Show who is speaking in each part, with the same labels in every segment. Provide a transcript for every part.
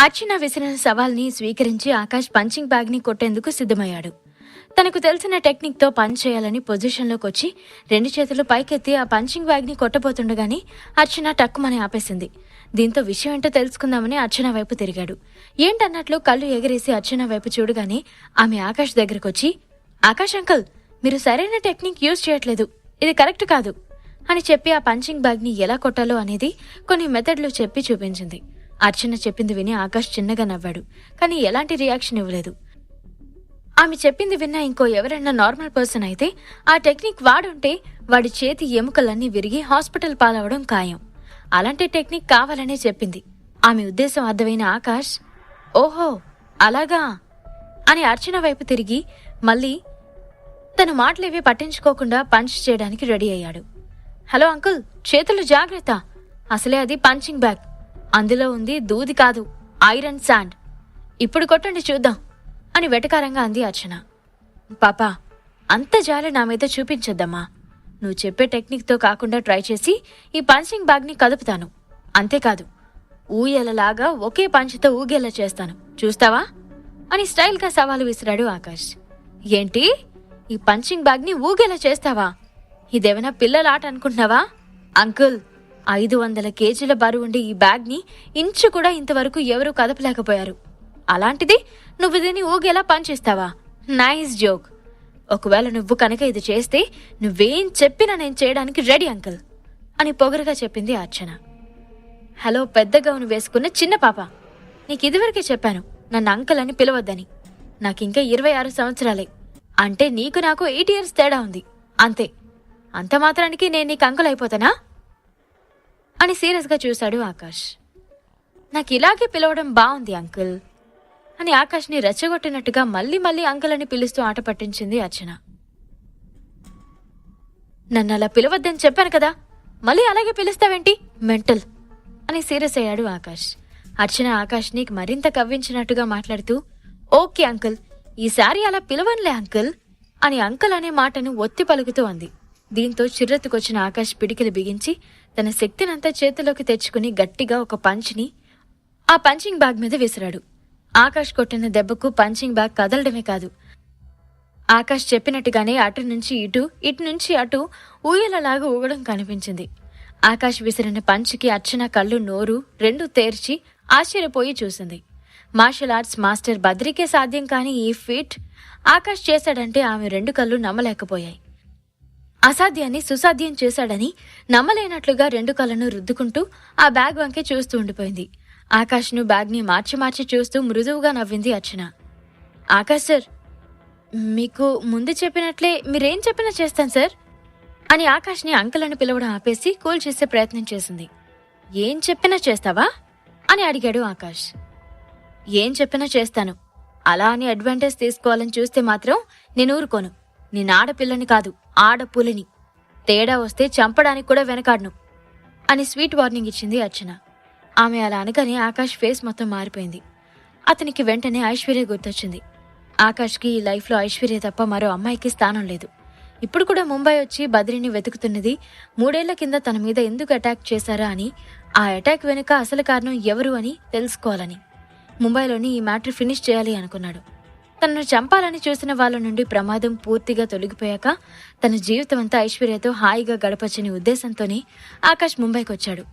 Speaker 1: అర్చన విసిరిన సవాల్ని స్వీకరించి Akash punching bag ని కొట్టేందుకు సిద్ధమయ్యాడు. తనకు తెలిసిన టెక్నిక్ తో పంచ్ చేయాలని పొజిషన్లోకి వచ్చి 2 చేతులు పైకెత్తి ఆ పంచింగ్ బ్యాగ్ ని కొట్టబోతుండగాని అర్చన టక్కుమని ఆపేసింది. దీంతో విషయం ఏంటో తెలుసుకుందామని అర్చన వైపు తిరిగాడు. ఏంటన్నట్లు కళ్ళు ఎగరేసి అర్చన వైపు చూడగానే ఆమె ఆకాష్ దగ్గరకొచ్చి, ఆకాష్ అంకుల్, మీరు సరైన టెక్నిక్ యూజ్ చేయట్లేదు, ఇది కరెక్ట్ కాదు అని చెప్పి ఆ పంచింగ్ బ్యాగ్ ని ఎలా కొట్టాలో అనేది కొన్ని మెథడ్లు చెప్పి చూపించింది. అర్చన చెప్పింది విని ఆకాష్ చిన్నగా నవ్వాడు. కానీ ఎలాంటి రియాక్షన్ ఇవ్వలేదు. ఆమె చెప్పింది విన్నా ఇంకో ఎవరైనా నార్మల్ పర్సన్ అయితే ఆ టెక్నిక్ వాడుంటే వాడి చేతి ఎముకలన్నీ విరిగి హాస్పిటల్ పాలవడం ఖాయం. అలాంటి టెక్నిక్ కావాలనే చెప్పింది. ఆమె ఉద్దేశం అర్థమైన ఆకాష్, ఓహో అలాగా అని అర్చన వైపు తిరిగి మళ్ళీ తన మాటలేవీ పట్టించుకోకుండా పంచ్ చేయడానికి రెడీ అయ్యాడు. హలో అంకుల్, చేతులు జాగ్రత్త, అసలే అది పంచింగ్ బ్యాగ్, అందులో ఉంది దూది కాదు, ఐరన్ శాండ్, ఇప్పుడు కొట్టండి చూద్దాం అని వెటకారంగా అంది అర్చన. పాపా, అంత జాలి నా మీద చూపించొద్దమ్మా. నువ్వు చెప్పే టెక్నిక్తో కాకుండా ట్రై చేసి ఈ పంచింగ్ బ్యాగ్ ని కదుపుతాను. అంతేకాదు, ఊయలలాగా ఒకే పంచుతో ఊగేలా చేస్తాను, చూస్తావా అని స్టైల్ గా సవాలు విసిరాడు ఆకాష్. ఏంటి, ఈ పంచింగ్ బ్యాగ్ ని ఊగేలా చేస్తావా? ఇదేమైనా పిల్లల ఆట అనుకుంటున్నావా? అంకుల్, 500 కేజీల బరువుండి ఈ బ్యాగ్ ని ఇంచు కూడా ఇంతవరకు ఎవరూ కదపలేకపోయారు. అలాంటిది నువ్వు దీన్ని ఊగేలా పనిచేస్తావా? Nice joke. ఒకవేళ నువ్వు కనుక ఇది చేస్తే నువ్వేం చెప్పినా నేను చేయడానికి రెడీ అంకుల్ అని పొగరుగా చెప్పింది అర్చన. హలో, పెద్ద గౌను వేసుకున్న చిన్న పాప, నీకు ఇదివరకే చెప్పాను నన్ను అంకుల్ అని పిలవద్దని. నాకింకా 26 సంవత్సరాలే, అంటే నీకు నాకు 8 years తేడా ఉంది, అంతే. అంత మాత్రానికి నేను నీకు అంకుల్ అయిపోతానా అని సీరియస్ గా చూశాడు ఆకాష్. నాకు ఇలాగే పిలవడం బాగుంది అంకుల్ అని ఆకాష్ ని రెచ్చగొట్టినట్టుగా మళ్ళీ మళ్ళీ అంకుల్ అని పిలుస్తూ ఆట పట్టించింది అర్చన. నన్ను అలా పిలవద్దని చెప్పాను కదా, మళ్ళీ అలాగే పిలుస్తావేంటి మెంటల్ అని సీరియస్ అయ్యాడు ఆకాష్. అర్చన ఆకాష్ ని మరింత కవ్వించినట్టుగా మాట్లాడుతూ, ఓకే అంకుల్, ఈసారి అలా పిలవనులే అంకుల్ అని అంకుల్ అనే మాటను ఒత్తి పలుకుతూ అంది. దీంతో చిర్రెత్తుకొచ్చిన ఆకాష్ పిడికిలు బిగించి తన శక్తినంతా చేతిలోకి తెచ్చుకుని గట్టిగా ఒక పంచ్ని ఆ పంచింగ్ బ్యాగ్ మీద విసిరాడు. ఆకాష్ కొట్టిన దెబ్బకు పంచింగ్ బ్యాగ్ కదలడమే కాదు, ఆకాష్ చెప్పినట్టుగానే అటు నుంచి ఇటు, ఇటు నుంచి అటు ఊయలలాగా ఊగడం కనిపించింది. ఆకాష్ విసిరిన పంచ్కి అర్చన కళ్ళు నోరు 2 తెరిచి ఆశ్చర్యపోయి చూసింది. మార్షల్ ఆర్ట్స్ మాస్టర్ బద్రికే సాధ్యం కాని ఈ ఫీట్ ఆకాష్ చేశాడంటే ఆమె 2 కళ్ళు నమ్మలేకపోయాయి. అసాధ్యాన్ని సుసాధ్యం చేశాడని నమ్మలేనట్లుగా 2 కళ్ళను రుద్దుకుంటూ ఆ బ్యాగ్ వంకే చూస్తూ ఉండిపోయింది. ఆకాష్ను బ్యాగ్ని మార్చి మార్చి చూస్తూ మృదువుగా నవ్వింది అర్చన. ఆకాష్ సార్, మీకు ముందు చెప్పినట్లే మీరేం చెప్పినా చేస్తాను సార్ అని ఆకాష్ని అంకుల్ అని పిలవడం ఆపేసి కూల్ చేసే ప్రయత్నం చేసింది. ఏం చెప్పినా చేస్తావా అని అడిగాడు ఆకాష్. ఏం చెప్పినా చేస్తాను, అలా అని అడ్వాంటేజ్ తీసుకోవాలని చూస్తే మాత్రం నేను ఊరుకోను. నేను ఆడపిల్లని కాదు, ఆడపులిని. తేడా వస్తే చంపడానికి కూడా వెనకాడను అని స్వీట్ వార్నింగ్ ఇచ్చింది అర్చన. ఆమె అలా అనగానే ఆకాష్ ఫేస్ మొత్తం మారిపోయింది. అతనికి వెంటనే ఐశ్వర్య గుర్తొచ్చింది. ఆకాష్కి ఈ లైఫ్లో ఐశ్వర్య తప్ప మరో అమ్మాయికి స్థానం లేదు. ఇప్పుడు కూడా ముంబై వచ్చి బద్రిని వెతుకుతున్నది 3 ఏళ్ల కింద తన మీద ఎందుకు అటాక్ చేశారా అని, ఆ అటాక్ వెనుక అసలు కారణం ఎవరు అని తెలుసుకోవాలని. ముంబైలోని ఈ మ్యాటర్ ఫినిష్ చేయాలి అనుకున్నాడు. తనను చంపాలని చూసిన వాళ్ళ నుండి ప్రమాదం పూర్తిగా తొలగిపోయాక తన జీవితమంతా ఐశ్వర్యతో హాయిగా గడపచ్చని ఉద్దేశంతోనే ఆకాష్ ముంబైకి వచ్చాడు.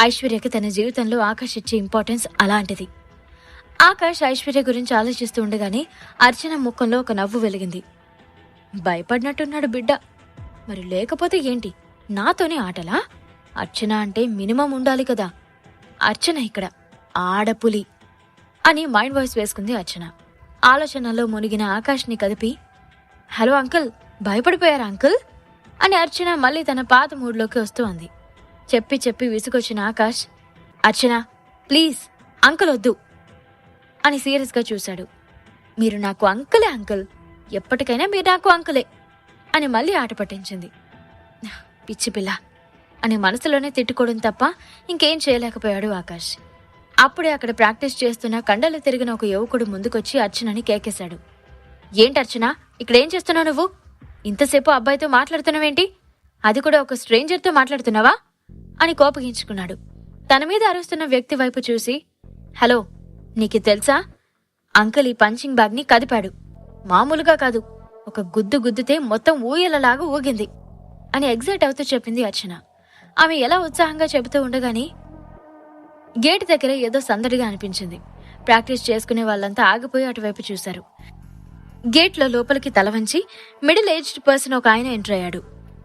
Speaker 1: ఐశ్వర్యకి తన జీవితంలో ఆకాష్ ఇచ్చే ఇంపార్టెన్స్ అలాంటిది. ఆకాష్ ఐశ్వర్య గురించి ఆలోచిస్తూ ఉండగానే అర్చన ముఖంలో ఒక నవ్వు వెలిగింది. భయపడినట్టున్నాడు బిడ్డ, మరి లేకపోతే ఏంటి, నాతోనే ఆటలా? అర్చన అంటే మినిమం ఉండాలి కదా. అర్చన ఇక్కడ ఆడపులి అని మైండ్ వాయిస్ వేసుకుంది అర్చన. ఆలోచనలో మునిగిన ఆకాష్ని కదిపి, హలో అంకుల్, భయపడిపోయారా అంకుల్ అని అర్చన మళ్ళీ తన పాత మూడ్లోకి వస్తూ అంది. చెప్పి చెప్పి విసుగొచ్చిన ఆకాష్, అర్చన ప్లీజ్ అంకుల్ వద్దు అని సీరియస్గా చూశాడు. మీరు నాకు అంకులే అంకుల్, ఎప్పటికైనా మీరు నాకు అంకులే అని మళ్ళీ ఆట పట్టించింది. పిచ్చి పిల్ల అని మనసులోనే తిట్టుకోవడం తప్ప ఇంకేం చేయలేకపోయాడు ఆకాష్. అప్పుడే అక్కడ ప్రాక్టీస్ చేస్తున్న కండలు తిరిగిన ఒక యువకుడు ముందుకొచ్చి అర్చనని కేకేశాడు. ఏంటి అర్చన, ఇక్కడేం చేస్తున్నావు నువ్వు? ఇంతసేపు అబ్బాయితో మాట్లాడుతున్నావేంటి? అది కూడా ఒక స్ట్రేంజర్తో మాట్లాడుతున్నావా అని కోపగించుకున్నాడు. తన మీద అరుస్తున్న వ్యక్తి వైపు చూసి, హలో, నీకు తెలుసా, అంకుల్ ఈ పంచింగ్ బ్యాగ్ ని కదిపాడు. మామూలుగా కాదు, ఒక గుద్దు గుద్దితే మొత్తం ఊయలలాగా ఊగింది అని ఎగ్జైట్ అవుతూ చెప్పింది అర్చన. ఆమె ఎలా ఉత్సాహంగా చెబుతూ ఉండగానే గేట్ దగ్గర ఏదో సందడిగా అనిపించింది. ప్రాక్టీస్ చేసుకునే వాళ్ళంతా ఆగిపోయి అటువైపు చూశారు. గేట్లో లోపలికి తల వంచి మిడిల్ ఏజ్డ్ పర్సన్ ఒక ఆయన ఎంటర్ అయ్యాడు.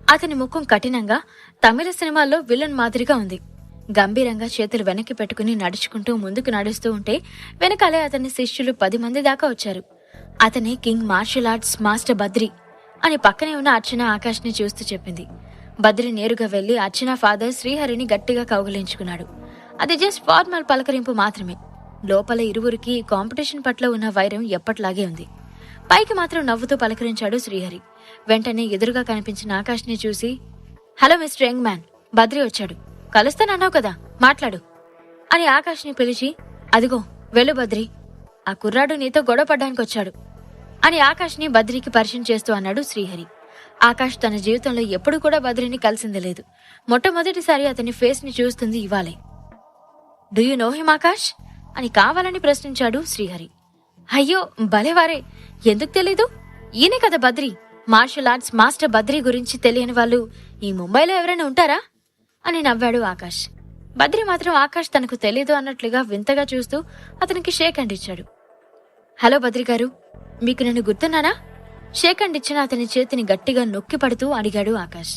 Speaker 1: అతని ముఖం కఠినంగా తమిళ సినిమాల్లో విలన్ మాదిరిగా ఉంది. గంభీరంగా చేతులు వెనక్కి పెట్టుకుని నడుచుకుంటూ ముందుకు నడుస్తూ ఉంటే వెనకాలే అతని శిష్యులు 10 మంది దాకా వచ్చారు. అతనే king martial arts master Badri అని పక్కనే ఉన్న అర్చన ఆకాష్ని చూస్తూ చెప్పింది. బద్రి నేరుగా వెళ్లి అర్చన ఫాదర్ శ్రీహరిని గట్టిగా కౌగిలించుకున్నాడు. అది జస్ట్ ఫార్మల్ పలకరింపు మాత్రమే. లోపల ఇరువురికి ఈ కాంపిటీషన్ పట్ల ఉన్న వైరం ఎప్పట్లాగే ఉంది. పైకి మాత్రం నవ్వుతూ పలకరించాడు శ్రీహరి. వెంటనే ఎదురుగా కనిపించిన ఆకాష్ని చూసి, hello mister young man, Badri వచ్చాడు, కలుస్తానన్నావు కదా, మాట్లాడు అని ఆకాష్ని పిలిచి, అదిగో వెళ్ళు బద్రి, ఆ కుర్రాడు నీతో గొడవ పడ్డానికి వచ్చాడు అని ఆకాష్ని బద్రికి పరిచయం చేస్తూ అన్నాడు శ్రీహరి. ఆకాష్ తన జీవితంలో ఎప్పుడు కూడా బద్రిని కలిసింది లేదు. మొట్టమొదటిసారి అతని ఫేస్ ని చూస్తుంది ఇవాళే. Do you know him Akash అని కావాలని ప్రశ్నించాడు శ్రీహరి. అయ్యో భలేవారే, ఎందుకు తెలీదు, ఈయనే కదా Badri, martial arts master Badri గురించి తెలియని వాళ్ళు ఈ ముంబైలో ఎవరైనా ఉంటారా అని నవ్వాడు ఆకాష్. బద్రి మాత్రం ఆకాష్ తనకు తెలీదు అన్నట్లుగా వింతగా చూస్తూ అతనికి షేక్ హ్యాండ్ ఇచ్చాడు. హలో బద్రి గారు, మీకు నన్ను గుర్తున్నానా? షేక్ హ్యాండ్ ఇచ్చిన అతని చేతిని గట్టిగా నొక్కి పడుతూ అడిగాడు ఆకాష్.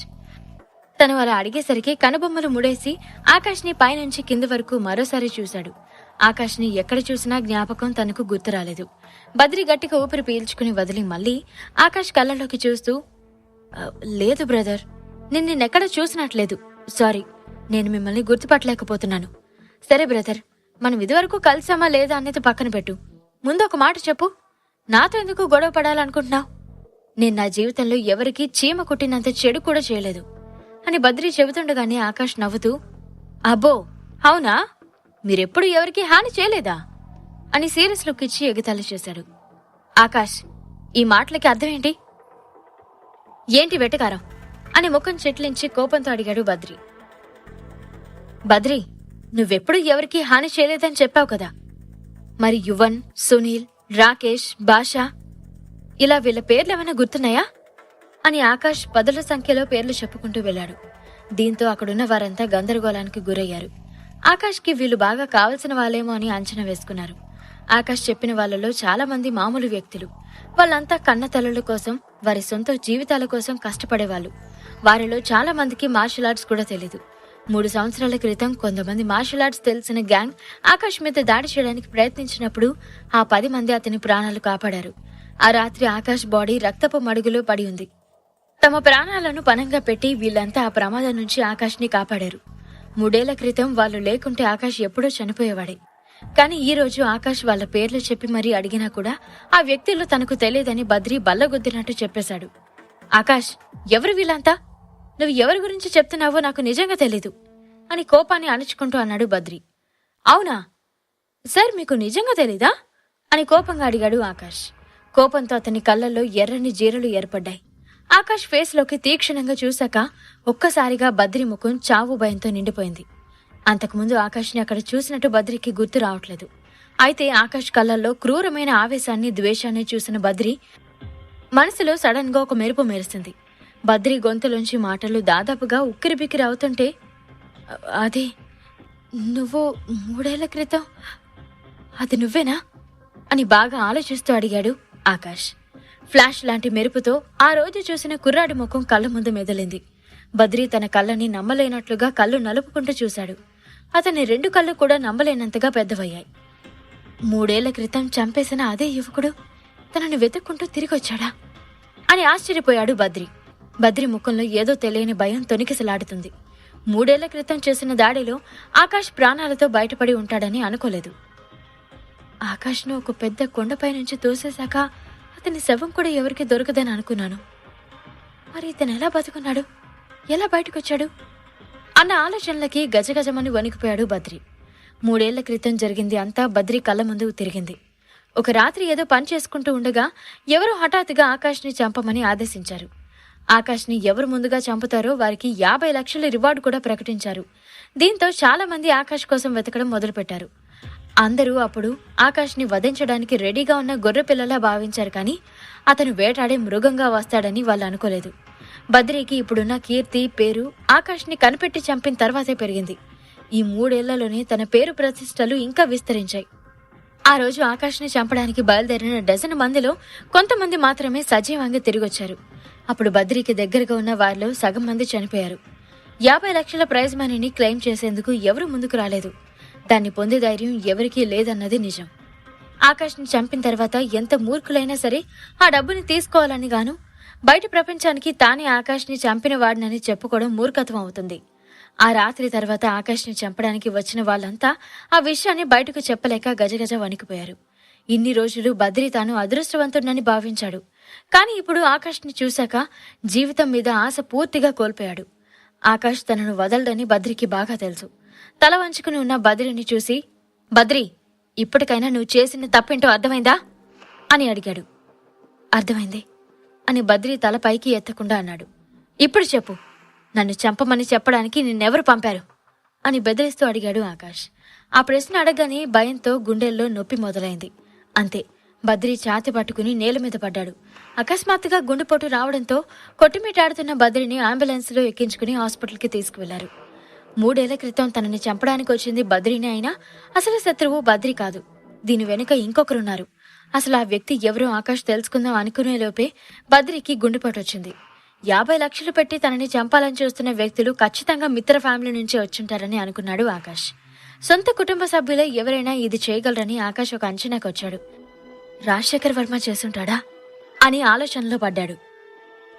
Speaker 1: తను అలా అడిగేసరికి కనుబొమ్మలు ముడేసి ఆకాష్ని పైనుంచి కింది వరకు మరోసారి చూశాడు. ఆకాష్ని ఎక్కడ చూసినా జ్ఞాపకం తనకు గుర్తు రాలేదు. బద్రి గట్టిగా ఊపిరి పీల్చుకుని వదిలి మళ్ళీ ఆకాష్ కళ్ళలోకి చూస్తూ, లేదు బ్రదర్, నిన్నెక్కడ చూసినట్లేదు, సారీ, నేను మిమ్మల్ని గుర్తుపట్టలేకపోతున్నాను. సరే బ్రదర్, మనం ఇదివరకు కలిసామా లేదా అనేది పక్కన పెట్టు, ముందు ఒక మాట చెప్పు, నాతో ఎందుకు గొడవ పడాలనుకుంటున్నావు? నేను నా జీవితంలో ఎవరికీ చీమ కుట్టినంత చెడు కూడా చేయలేదు అని బద్రి చెబుతుండగానే ఆకాష్ నవ్వుతూ, అబ్బో అవునా, మీరెప్పుడు ఎవరికీ హాని చేయలేదా అని సీరియస్ లుక్ ఇచ్చి ఎగతాళి చేశాడు. ఆకాష్, ఈ మాటలకి అర్థం ఏంటి? ఏంటి వెటకారం అని ముఖం చెట్లించి కోపంతో అడిగాడు బద్రి. బద్రి, నువ్వెప్పుడు ఎవరికీ హాని చేయలేదని చెప్పావు కదా, మరి యువన్, సునీల్, రాకేష్, బాషా ఇలా వీళ్ళ పేర్లేమైనా గుర్తున్నాయా అని ఆకాష్ 10ల సంఖ్యలో పేర్లు చెప్పుకుంటూ వెళ్లాడు. దీంతో అక్కడున్న వారంతా గందరగోళానికి గురయ్యారు. ఆకాష్కి వీళ్ళు బాగా కావలసిన వాళ్ళేమో అని అంచనా వేసుకున్నారు. ఆకాష్ చెప్పిన వాళ్లలో చాలా మంది మామూలు వ్యక్తులు. వాళ్ళంతా కన్న తల్లుల కోసం, వారి సొంత జీవితాల కోసం కష్టపడేవాళ్ళు. వారిలో చాలా మందికి మార్షల్ ఆర్ట్స్ కూడా తెలీదు. 3 సంవత్సరాల క్రితం కొంతమంది మార్షల్ ఆర్ట్స్ తెలిసిన గ్యాంగ్ ఆకాష్ మీద దాడి చేయడానికి ప్రయత్నించినప్పుడు ఆ 10 మంది అతని ప్రాణాలు కాపాడారు. ఆ రాత్రి ఆకాష్ బాడీ రక్తపు మడుగులో పడి ఉంది. తమ ప్రాణాలను పణంగా పెట్టి వీళ్లంతా ఆ ప్రమాదం నుంచి ఆకాష్ని కాపాడారు. 3 ఏళ్ల క్రితం వాళ్ళు లేకుంటే ఆకాష్ ఎప్పుడో చనిపోయేవాడే. కానీ ఈ రోజు ఆకాష్ వాళ్ళ పేర్లు చెప్పి మరీ అడిగినా కూడా ఆ వ్యక్తులు తనకు తెలియదని బద్రి బల్లగుద్దినట్టు చెప్పేశాడు. ఆకాష్, ఎవరు వీళ్ళంతా? నువ్వు ఎవరి గురించి చెప్తున్నావో నాకు నిజంగా తెలీదు అని కోపాన్ని అణుచుకుంటూ అన్నాడు బద్రి. అవునా సార్, మీకు నిజంగా తెలీదా అని కోపంగా అడిగాడు ఆకాష్. కోపంతో అతని కళ్ళల్లో ఎర్రని జీరలు ఏర్పడ్డాయి. ఆకాష్ ఫేస్లోకి తీక్షణంగా చూశాక ఒక్కసారిగా బద్రి ముఖం చావు భయంతో నిండిపోయింది. అంతకుముందు ఆకాష్ని అక్కడ చూసినట్టు బద్రికి గుర్తు రావట్లేదు. అయితే ఆకాష్ కళ్ళల్లో క్రూరమైన ఆవేశాన్ని, ద్వేషాన్ని చూసిన బద్రి మనసులో సడన్ గా ఒక మెరుపు మెరిసింది. బద్రి గొంతులోంచి మాటలు దాదాపుగా ఉక్కిరిబిక్కిరి అవుతుంటే, అదే నువ్వు 3 ఏళ్ల క్రితం అది నువ్వేనా అని బాగా ఆలోచిస్తూ అడిగాడు ఆకాష్. ఫ్లాష్ లాంటి మెరుపుతో ఆ రోజు చూసిన కుర్రాడి ముఖం కళ్ళ ముందు మెదలింది. బద్రి తన కళ్ళని నమ్మలేనట్లుగా కళ్ళు నలుపుకుంటూ చూశాడు. అతని 2 కళ్ళు కూడా నమ్మలేనంతగా పెద్దవయ్యాయి. 3 ఏళ్ల క్రితం చంపేసిన అదే యువకుడు తనని వెతుక్కుంటూ తిరిగొచ్చాడా అని ఆశ్చర్యపోయాడు బద్రి. బద్రి ముఖంలో ఏదో తెలియని భయం తొణికిసలాడుతుంది. 3 ఏళ్ల క్రితం చేసిన దాడిలో ఆకాష్ ప్రాణాలతో బయటపడి ఉంటాడని అనుకోలేదు. ఆకాష్ను ఒక పెద్ద కొండపై నుంచి తోసేశాక అతని శవం కూడా ఎవరికి దొరకదని అనుకున్నాను. మరి ఇతను ఎలా బతుకున్నాడు, ఎలా బయటకొచ్చాడు అన్న ఆలోచనలకి గజగజమని వణికిపోయాడు బద్రి. 3 ఏళ్ల క్రితం జరిగింది అంతా బద్రి కళ్ళ ముందు తిరిగింది. ఒక రాత్రి ఏదో పని చేసుకుంటూ ఉండగా ఎవరో హఠాత్తుగా ఆకాష్ని చంపమని ఆదేశించారు. ఆకాష్ని ఎవరు ముందుగా చంపుతారో వారికి 50 లక్షల రివార్డు కూడా ప్రకటించారు. దీంతో చాలా మంది ఆకాష్ కోసం వెతకడం మొదలుపెట్టారు. అందరూ అప్పుడు ఆకాష్ని వధించడానికి రెడీగా ఉన్న గొర్రెపిల్లలా భావించారు, కానీ అతను వేటాడే మృగంగా వస్తాడని వాళ్ళు అనుకోలేదు. బద్రికి ఇప్పుడున్న కీర్తి, పేరు ఆకాష్ని కనిపెట్టి చంపిన తర్వాతే పెరిగింది. ఈ 3 ఏళ్లలోనే తన పేరు ప్రతిష్టలు ఇంకా విస్తరించాయి. ఆ రోజు ఆకాష్ని చంపడానికి బయలుదేరిన డజన్ మందిలో కొంతమంది మాత్రమే సజీవంగా తిరిగొచ్చారు. అప్పుడు బద్రికి దగ్గరగా ఉన్న వారిలో సగం మంది చనిపోయారు. 50 లక్షల ప్రైజ్ మనీని క్లెయిమ్ చేసేందుకు ఎవరూ ముందుకు రాలేదు. దాన్ని పొందే ధైర్యం ఎవరికీ లేదన్నది నిజం. ఆకాష్ని చంపిన తర్వాత ఎంత మూర్ఖులైనా సరే ఆ డబ్బుని తీసుకోవాలని గాను బయట ప్రపంచానికి తానే ఆకాష్ని చంపిన వాడినని చెప్పుకోవడం మూర్ఖత్వం అవుతుంది. ఆ రాత్రి తర్వాత ఆకాష్ని చంపడానికి వచ్చిన వాళ్ళంతా ఆ విషయాన్ని బయటకు చెప్పలేక గజగజ వణికిపోయారు. ఇన్ని రోజులు బద్రి తాను అదృష్టవంతుడని భావించాడు. కానీ ఇప్పుడు ఆకాష్ని చూశాక జీవితం మీద ఆశ పూర్తిగా కోల్పోయాడు. ఆకాష్ తనను వదలడని బద్రికి బాగా తెలుసు. తల వంచుకుని ఉన్న బద్రిని చూసి, బద్రి, ఇప్పటికైనా నువ్వు చేసిన తప్పేంటో అర్థమైందా అని అడిగాడు. అర్థమైంది అని బద్రి తల పైకి ఎత్తకుండా అన్నాడు. ఇప్పుడు చెప్పు, నన్ను చంపమని చెప్పడానికి నిన్నెవరు పంపారు అని బెదిరిస్తూ అడిగాడు ఆకాష్. ఆ ప్రశ్న అడగగానే భయంతో గుండెల్లో నొప్పి మొదలైంది. అంతే, బద్రి ఛాతి పట్టుకుని నేల మీద పడ్డాడు. అకస్మాత్తుగా గుండెపోటు రావడంతో కొట్టుమిటాడుతున్న బద్రిని అంబులెన్స్లో ఎక్కించుకుని హాస్పిటల్కి తీసుకువెళ్లారు. 3 ఏళ్ల క్రితం తనని చంపడానికి వచ్చింది బద్రినే అయినా అసలు శత్రువు బద్రి కాదు. దీని వెనుక ఇంకొకరున్నారు. అసలు ఆ వ్యక్తి ఎవరో ఆకాష్ తెలుసుకుందాం అనుకునే లోపే బద్రికి గుండెపోటు వచ్చింది. 50 లక్షలు పెట్టి తనని చంపాలని చూస్తున్న వ్యక్తులు ఖచ్చితంగా మిత్ర ఫ్యామిలీ నుంచే వచ్చుంటారని అనుకున్నాడు ఆకాష్. సొంత కుటుంబ సభ్యులే ఎవరైనా ఇది చేయగలరని ఆకాష్ ఒక అంచనాకు వచ్చాడు. రాజశేఖర్ వర్మ చేసుంటాడా అని ఆలోచనలో పడ్డాడు.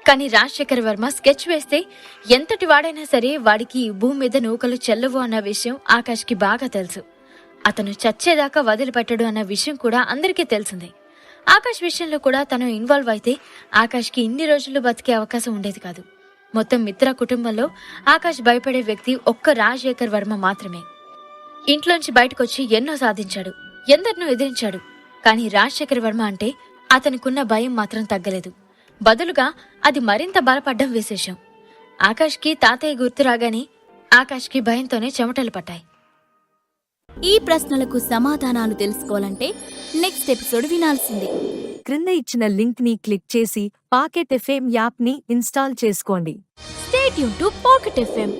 Speaker 1: కానీ రాజశేఖర్ వర్మ స్కెచ్ వేస్తే ఎంతటి వాడైనా సరే వాడికి భూమి మీద నూకలు చెల్లవు అన్న విషయం ఆకాష్కి బాగా తెలుసు. అతను చచ్చేదాకా వదిలిపెట్టడు అన్న విషయం కూడా అందరికీ తెలిసిందే. ఆకాష్ విషయంలో కూడా తను ఇన్వాల్వ్ అయితే ఆకాష్కి ఇన్ని రోజులు బతికే అవకాశం ఉండేది కాదు. మొత్తం మిత్ర కుటుంబంలో ఆకాష్ భయపడే వ్యక్తి ఒక్క రాజశేఖర్ వర్మ మాత్రమే. ఇంట్లోంచి బయటకొచ్చి ఎన్నో సాధించాడు, ఎందరినో ఎదిరించాడు. కానీ రాజశేఖర్ వర్మ అంటే అతనికున్న భయం మాత్రం తగ్గలేదు. బదులుగా అది మరింత బలపడ్డం విశేషం. ఆకాష్కి తాతయ్య గుర్తు రాగానే ఆకాష్కి భయంతోనే చెమటలు పట్టాయి.
Speaker 2: ఈ ప్రశ్నలకు సమాధానాలు తెలుసుకోవాలంటే నెక్స్ట్ ఎపిసోడ్ వినాల్సిందే.
Speaker 3: క్రింద ఇచ్చిన లింక్ ని క్లిక్ చేసి పాకెట్ ఎఫ్ఎం యాప్ ని ఇన్స్టాల్ చేసుకోండి.
Speaker 2: Stay tune to pocket FM.